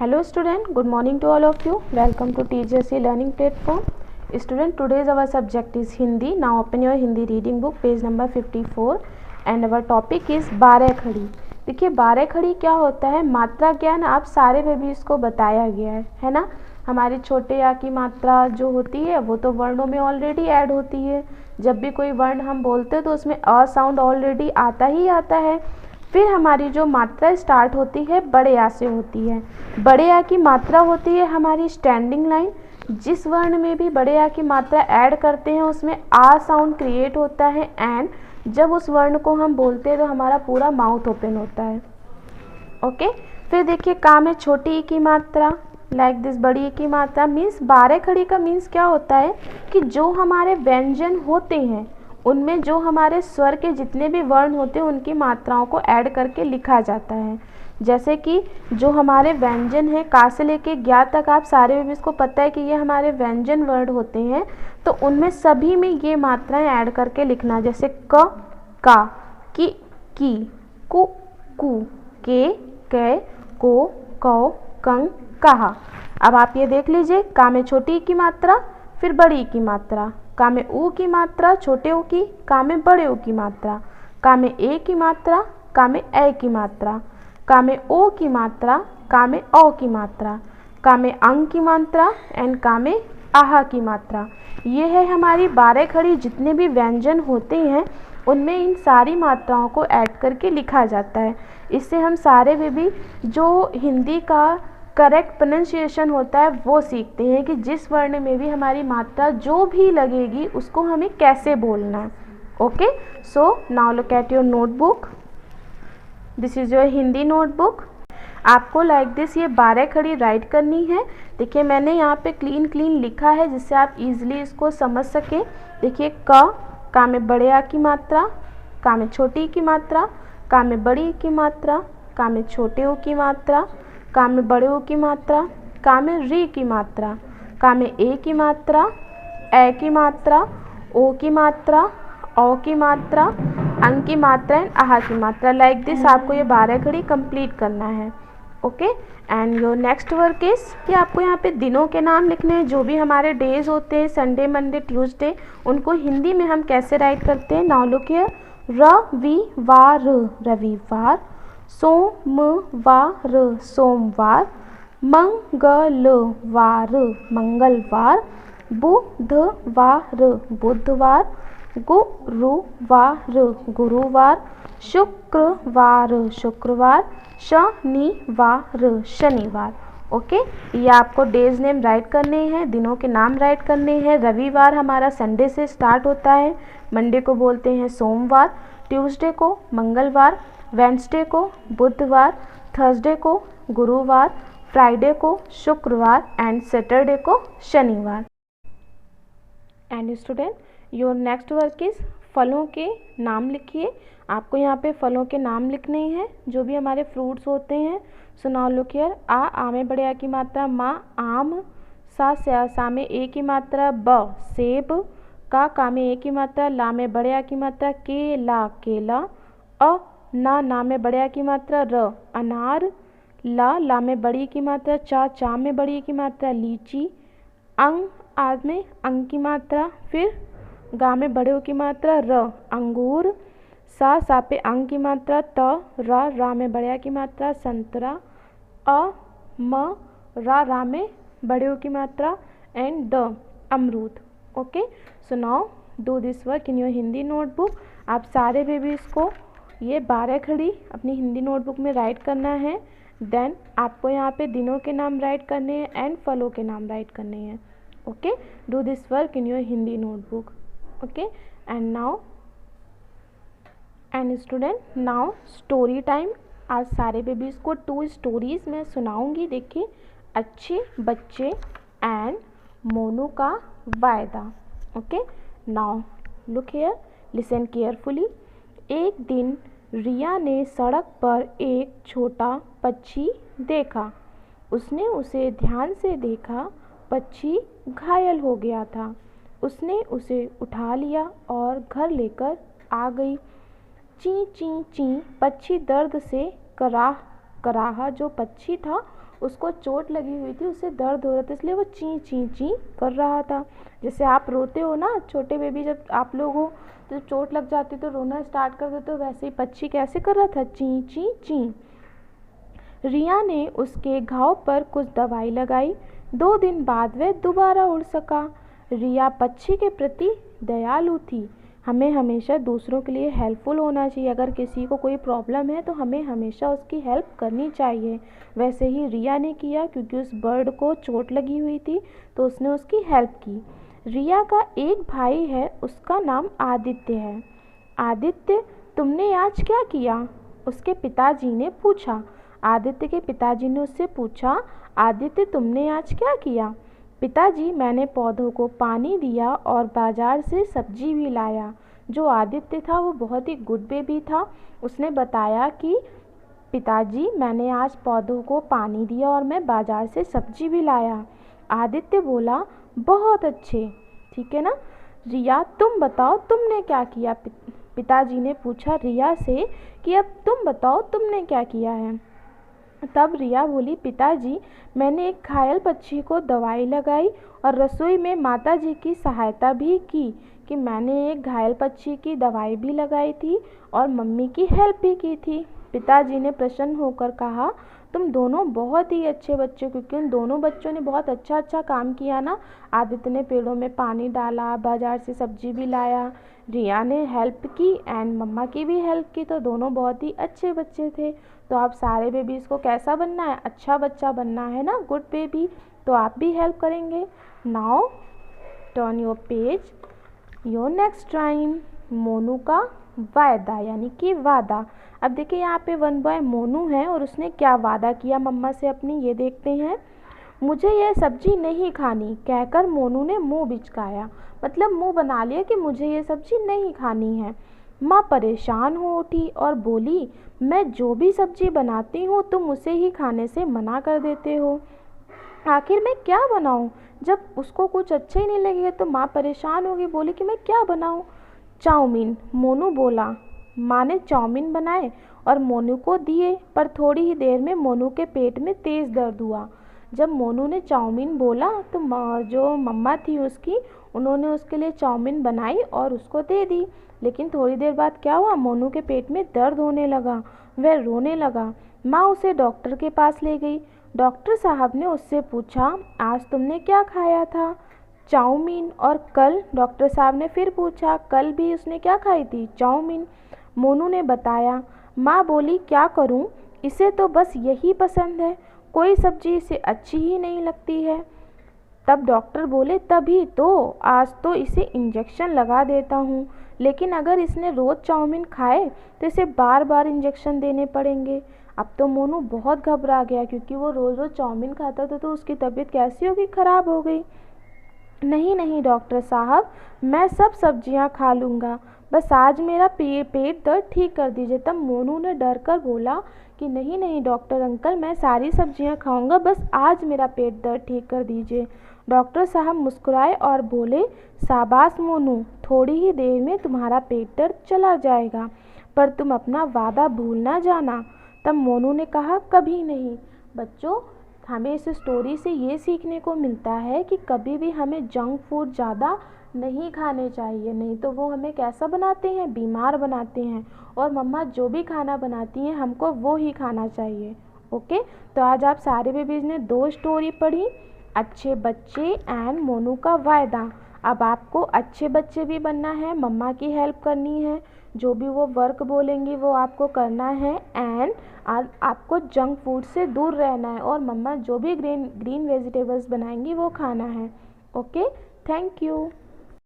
Hello student, good morning to all of you. Welcome to TJC learning platform. Student, today's our subject is Hindi. Now open your Hindi reading book, page number 54 and our topic is बारह खड़ी. देखिए बारह खड़ी क्या होता है, मात्रा ज्ञान आप सारे में भी इसको बताया गया है ना. हमारी छोटे या की मात्रा जो होती है वो तो वर्णों में ऑलरेडी ऐड होती है. जब भी कोई वर्ण हम बोलते हैं तो उसमें अ साउंड ऑलरेडी आता ही आता है. फिर हमारी जो मात्रा स्टार्ट होती है बड़े आ से होती है. बड़े आ की मात्रा होती है हमारी स्टैंडिंग लाइन. जिस वर्ण में भी बड़े आ की मात्रा ऐड करते हैं उसमें आ साउंड क्रिएट होता है एंड जब उस वर्ण को हम बोलते हैं तो हमारा पूरा माउथ ओपन होता है. ओके. फिर देखिए का में छोटी ई की मात्रा लाइक दिस, बड़ी ई की मात्रा मीन्स बारह खड़ी का मीन्स क्या होता है कि जो हमारे व्यंजन होते हैं उनमें जो हमारे स्वर के जितने भी वर्ण होते हैं उनकी मात्राओं को ऐड करके लिखा जाता है. जैसे कि जो हमारे व्यंजन है का से लेके ज्ञा तक आप सारे में इसको पता है कि ये हमारे व्यंजन वर्ड होते हैं तो उनमें सभी में ये मात्राएं ऐड करके लिखना. जैसे क, का, की, कु, के, को, कौ, कं, कहा. अब आप ये देख लीजिए का में छोटी की मात्रा फिर बड़ी की मात्रा, का में ऊ की मात्रा छोटे ऊ की, का में बड़े ऊ की मात्रा, का में ए की मात्रा, का में ए की मात्रा, का में ओ की मात्रा, का में औ की मात्रा, का में अंग की मात्रा एंड का में आहा की मात्रा. ये है हमारी बारह खड़ी. जितने भी व्यंजन होते हैं उनमें इन सारी मात्राओं को ऐड करके लिखा जाता है. इससे हम सारे में भी जो हिंदी का करेक्ट प्रोनाउंसिएशन होता है वो सीखते हैं कि जिस वर्ण में भी हमारी मात्रा जो भी लगेगी उसको हमें कैसे बोलना है. Okay. So now look at your notebook. This is your Hindi notebook. आपको लाइक दिस ये बारह खड़ी राइट करनी है. देखिए मैंने यहाँ पे क्लीन लिखा है जिससे आप इजीली इसको समझ सकें. देखिए का में बड़े आ की मात्रा, का में छोटी की मात्रा, का में बड़ी की मात्रा, का में छोटे ओ की मात्रा, का में बड़े ओ की मात्रा, का में री की मात्रा, का में ए की मात्रा, ए की मात्रा, ओ की मात्रा, औ की मात्रा, अंग की मात्रा एंड आहा की मात्रा. लाइक दिस आपको ये बारह खड़ी कंप्लीट करना है. Okay. And your next work is कि आपको यहाँ पे दिनों के नाम लिखने हैं. जो भी हमारे डेज होते हैं संडे मंडे ट्यूसडे उनको हिंदी में हम कैसे राइट करते हैं. Now look here. रविवार रविवार, सोमवार सोमवार, मंगलवार मंगलवार, बुधवार बुधवार, गुरुवार गुरुवार, शुक्रवार शुक्रवार, शनिवार शनिवार. ओके. ये आपको डेज नेम राइट करने हैं, दिनों के नाम राइट करने हैं. रविवार हमारा संडे से स्टार्ट होता है, मंडे को बोलते हैं सोमवार, ट्यूसडे को मंगलवार, वेंसडे को बुधवार, थर्सडे को गुरुवार, फ्राइडे को शुक्रवार एंड सैटरडे को शनिवार. And student your next work is फलों के नाम लिखिए. आपको यहाँ पे फलों के नाम लिखने हैं जो भी हमारे फ्रूट्स होते हैं. So now look here. आ में बड़े आ की मात्रा मा आम, सा में ए की मात्रा ब सेब, का में ए की मात्रा, ला में बड़े आ की मात्रा केला केला, ना में बड़े आ की मात्रा र अनार, ला में बड़ी की मात्रा चा में बड़ी की मात्रा लीची, अंग आज में अंग की मात्रा, फिर गा में बड़े ओ की मात्रा र अंगूर, सा पे अंग की मात्रा त रा में बड़े आ की मात्रा संतरा, म रा में बड़े ओ की मात्रा एंड द अमरूद. Okay. So now do this work in your Hindi notebook. आप सारे भी इसको ये बारह खड़ी अपनी हिंदी नोटबुक में राइट करना है. देन आपको यहाँ पे दिनों के नाम राइट करने हैं एंड फलों के नाम राइट करने हैं. Okay. Do this work in your Hindi notebook. Okay. And now and student now story time. आज सारे बेबीज़ को 2 स्टोरीज़ मैं सुनाऊंगी. देखिए अच्छे बच्चे एंड मोनू का वायदा. Okay. Now look here, listen carefully. एक दिन रिया ने सड़क पर एक छोटा पक्षी देखा. उसने उसे ध्यान से देखा. पक्षी घायल हो गया था. उसने उसे उठा लिया और घर लेकर आ गई. ची ची ची पक्षी दर्द से कराहा जो पक्षी था उसको चोट लगी हुई थी, उसे दर्द हो रहा था, इसलिए वो ची ची ची कर रहा था। जैसे आप रोते हो ना, छोटे बेबी जब आप लोग हो तो चोट लग जाती तो रोना स्टार्ट कर देते हो, वैसे ही पक्षी कैसे कर रहा था, ची ची ची। रिया ने उसके घाव पर कुछ दवाई लगाई। 2 दिन बाद वह दोबारा उड़ सका। रिया पक्षी के प्रति दयालु थी। हमें हमेशा दूसरों के लिए हेल्पफुल होना चाहिए। अगर किसी को कोई प्रॉब्लम है तो हमें हमेशा उसकी हेल्प करनी चाहिए। वैसे ही रिया ने किया, क्योंकि उस बर्ड को चोट लगी हुई थी तो उसने उसकी हेल्प की। रिया का एक भाई है, उसका नाम आदित्य है। आदित्य, तुमने आज क्या किया? उसके पिताजी ने पूछा। आदित्य के पिताजी ने उससे पूछा, आदित्य तुमने आज क्या किया? पिताजी, मैंने पौधों को पानी दिया और बाजार से सब्जी भी लाया। जो आदित्य था वो बहुत ही गुड बेबी था। उसने बताया कि पिताजी, मैंने आज पौधों को पानी दिया और मैं बाजार से सब्जी भी लाया। आदित्य बोला, बहुत अच्छे, ठीक है ना। रिया, तुम बताओ तुमने क्या किया? पिताजी ने पूछा रिया से कि अब तुम बताओ तुमने क्या किया है। तब रिया बोली, पिताजी, मैंने एक घायल पक्षी को दवाई लगाई और रसोई में माताजी की सहायता भी की। कि मैंने एक घायल पक्षी की दवाई भी लगाई थी और मम्मी की हेल्प भी की थी। पिताजी ने प्रसन्न होकर कहा, तुम दोनों बहुत ही अच्छे बच्चे, क्योंकि उन दोनों बच्चों ने बहुत अच्छा अच्छा काम किया ना। आदित्य ने पेड़ों में पानी डाला, बाजार से सब्जी भी लाया, रिया ने हेल्प की एंड मम्मा की भी हेल्प की, तो दोनों बहुत ही अच्छे बच्चे थे। तो आप सारे बेबीज़ को कैसा बनना है? अच्छा बच्चा बनना है ना, गुड बेबी। तो आप भी हेल्प करेंगे। Now turn your page, your next rhyme, Monu का वायदा यानी कि वादा। अब देखिए यहाँ पे वन बॉय मोनू है और उसने क्या वादा किया मम्मा से अपनी, ये देखते हैं। मुझे यह सब्जी नहीं खानी कहकर मोनू ने मुंह बिचकाया। मतलब मुंह बना लिया कि मुझे ये सब्जी नहीं खानी है। माँ परेशान हो उठी और बोली, मैं जो भी सब्जी बनाती हूँ तुम उसे ही खाने से मना कर देते हो। आखिर मैं क्या बनाऊँ? जब उसको कुछ अच्छा ही नहीं लगेगा तो माँ परेशान होगी, बोली कि मैं क्या बनाऊँ? चाउमीन, मोनू बोला। माँ ने चाउमीन बनाए और मोनू को दिए, पर थोड़ी ही देर में मोनू के पेट में तेज़ दर्द हुआ। जब मोनू ने चाउमीन बोला तो जो मम्मा थी उसकी, उन्होंने उसके लिए चाउमीन बनाई और उसको दे दी। लेकिन थोड़ी देर बाद क्या हुआ, मोनू के पेट में दर्द होने लगा, वह रोने लगा। माँ उसे डॉक्टर के पास ले गई। डॉक्टर साहब ने उससे पूछा, आज तुमने क्या खाया था? चाउमीन। और कल? डॉक्टर साहब ने फिर पूछा, कल भी उसने क्या खाई थी? चाउमीन। मोनू ने बताया। माँ बोली, क्या करूँ, इसे तो बस यही पसंद है, कोई सब्जी इसे अच्छी ही नहीं लगती है। तब डॉक्टर बोले, तभी तो आज तो इसे इंजेक्शन लगा देता हूँ, लेकिन अगर इसने रोज़ चाउमीन खाए तो इसे बार बार इंजेक्शन देने पड़ेंगे। अब तो मोनू बहुत घबरा गया, क्योंकि वो रोज़ रोज़ चाउमीन खाता था तो उसकी तबीयत कैसी होगी, ख़राब हो गई। नहीं नहीं डॉक्टर साहब, मैं सब सब्जियां खा लूँगा, बस आज मेरा पेट दर्द ठीक कर दीजिए। तब मोनू ने डर कर बोला कि नहीं नहीं डॉक्टर अंकल, मैं सारी सब्जियां खाऊंगा, बस आज मेरा पेट दर्द ठीक कर दीजिए। डॉक्टर साहब मुस्कुराए और बोले, शाबाश मोनू, थोड़ी ही देर में तुम्हारा पेट दर्द चला जाएगा, पर तुम अपना वादा भूल ना जाना। तब मोनू ने कहा, कभी नहीं। बच्चों, हमें इस स्टोरी से ये सीखने को मिलता है कि कभी भी हमें जंक फूड ज़्यादा नहीं खाने चाहिए, नहीं तो वो हमें कैसा बनाते हैं, बीमार बनाते हैं। और मम्मा जो भी खाना बनाती हैं हमको वो ही खाना चाहिए। ओके, तो आज आप सारे बेबीज़ ने 2 स्टोरी पढ़ी, अच्छे बच्चे एंड मोनू का वायदा। अब आपको अच्छे बच्चे भी बनना है, मम्मा की हेल्प करनी है, जो भी वो वर्क बोलेंगी वो आपको करना है, एंड आपको जंक फूड से दूर रहना है, और मम्मा जो भी ग्रीन वेजिटेबल्स बनाएंगी वो खाना है। Okay, thank you.